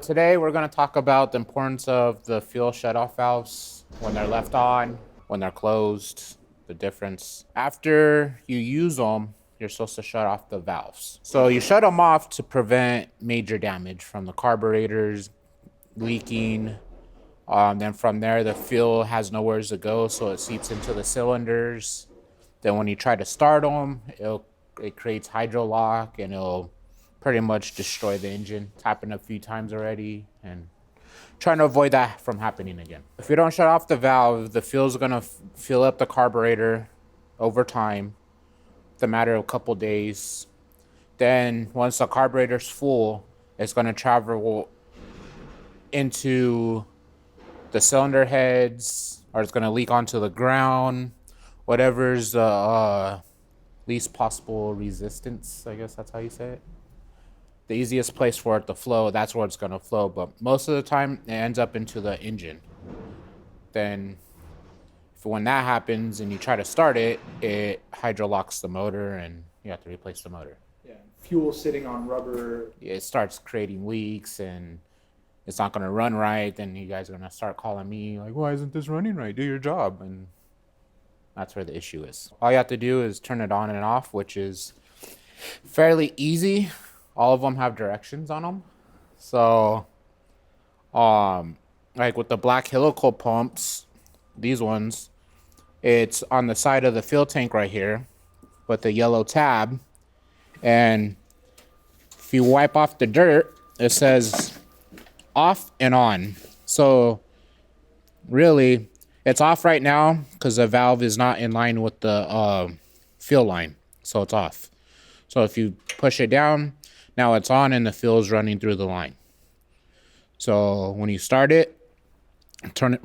Today we're going to talk about the importance of the fuel shutoff valves when they're left on, when they're closed, the difference. After you use them, you're supposed to shut off the valves. So you shut them off to prevent major damage from the carburetors leaking. Then from there, the fuel has nowhere to go, so it seeps into the cylinders. Then when you try to start them, it creates hydro lock and it'll pretty much destroy the engine. It's happened a few times already, and trying to avoid that from happening again. If you don't shut off the valve, the fuel's gonna fill up the carburetor over time, the matter of a couple days. Then once the carburetor's full, it's gonna travel into the cylinder heads, or it's gonna leak onto the ground, whatever's the least possible resistance, I guess that's how you say it. The easiest place for it to flow, that's where it's going to flow. But most of the time, it ends up into the engine. Then, when that happens and you try to start it, it hydrolocks the motor and you have to replace the motor. Yeah, fuel sitting on rubber. It starts creating leaks and it's not going to run right. Then you guys are going to start calling me like, why isn't this running right? Do your job. And that's where the issue is. All you have to do is turn it on and off, which is fairly easy. All of them have directions on them. So, like with the black helical pumps, these ones, it's on the side of the fuel tank right here with the yellow tab. And if you wipe off the dirt, it says off and on. So really, it's off right now because the valve is not in line with the fuel line. So it's off. So if you push it down, now it's on and the fuel is running through the line. So when you start it,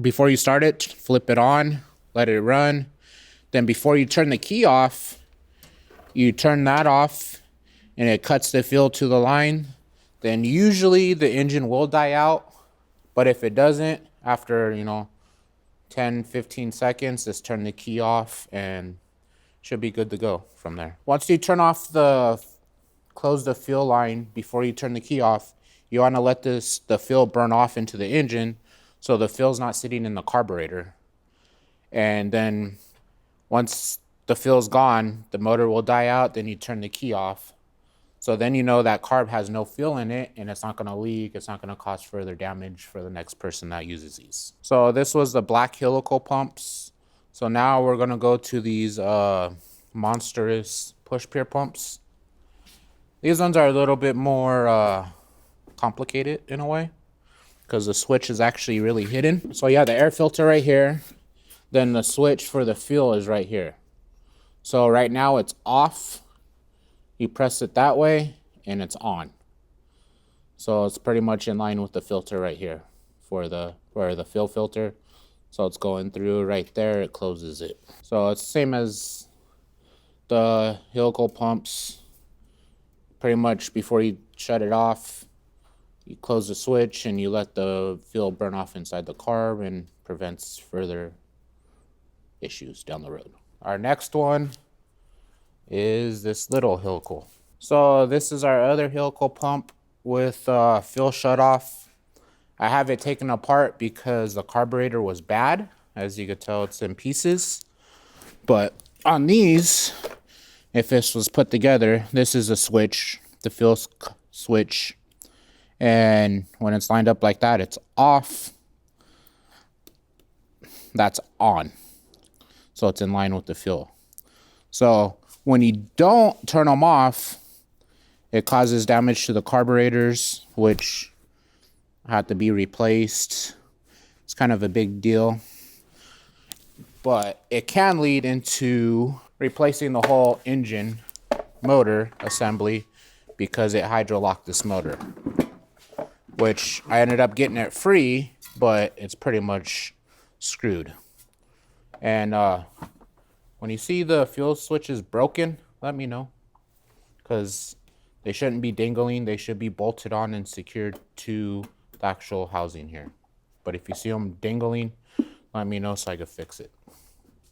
before you start it, flip it on, let it run. Then before you turn the key off, you turn that off and it cuts the fuel to the line. Then usually the engine will die out. But if it doesn't, after, 10, 15 seconds, just turn the key off and should be good to go from there. Once you close the fuel line before you turn the key off, you want to let the fuel burn off into the engine so the fuel's not sitting in the carburetor. And then once the fuel's gone, the motor will die out, then you turn the key off. So then you know that carb has no fuel in it and it's not going to leak. It's not going to cause further damage for the next person that uses these. So this was the black helical pumps. So now we're going to go to these monstrous push peer pumps. These ones are a little bit more complicated in a way because the switch is actually really hidden. So yeah, the air filter right here. Then the switch for the fuel is right here. So right now it's off. You press it that way and it's on. So it's pretty much in line with the filter right here for the fuel filter. So it's going through right there. It closes it. So it's the same as the helical pumps. Pretty much before you shut it off, you close the switch and you let the fuel burn off inside the carb and prevents further issues down the road. Our next one is this little helical. So this is our other helical pump with fuel shut off. I have it taken apart because the carburetor was bad. As you can tell, it's in pieces. But on these, if this was put together, this is a switch, the fuel switch. And when it's lined up like that, it's off. That's on. So it's in line with the fuel. So when you don't turn them off, it causes damage to the carburetors, which have to be replaced. It's kind of a big deal. But it can lead into replacing the whole engine motor assembly because it hydrolocked this motor, which I ended up getting it free, but it's pretty much screwed. And when you see the fuel switches broken, let me know, because they shouldn't be dangling. They should be bolted on and secured to the actual housing here. But if you see them dangling, let me know so I can fix it.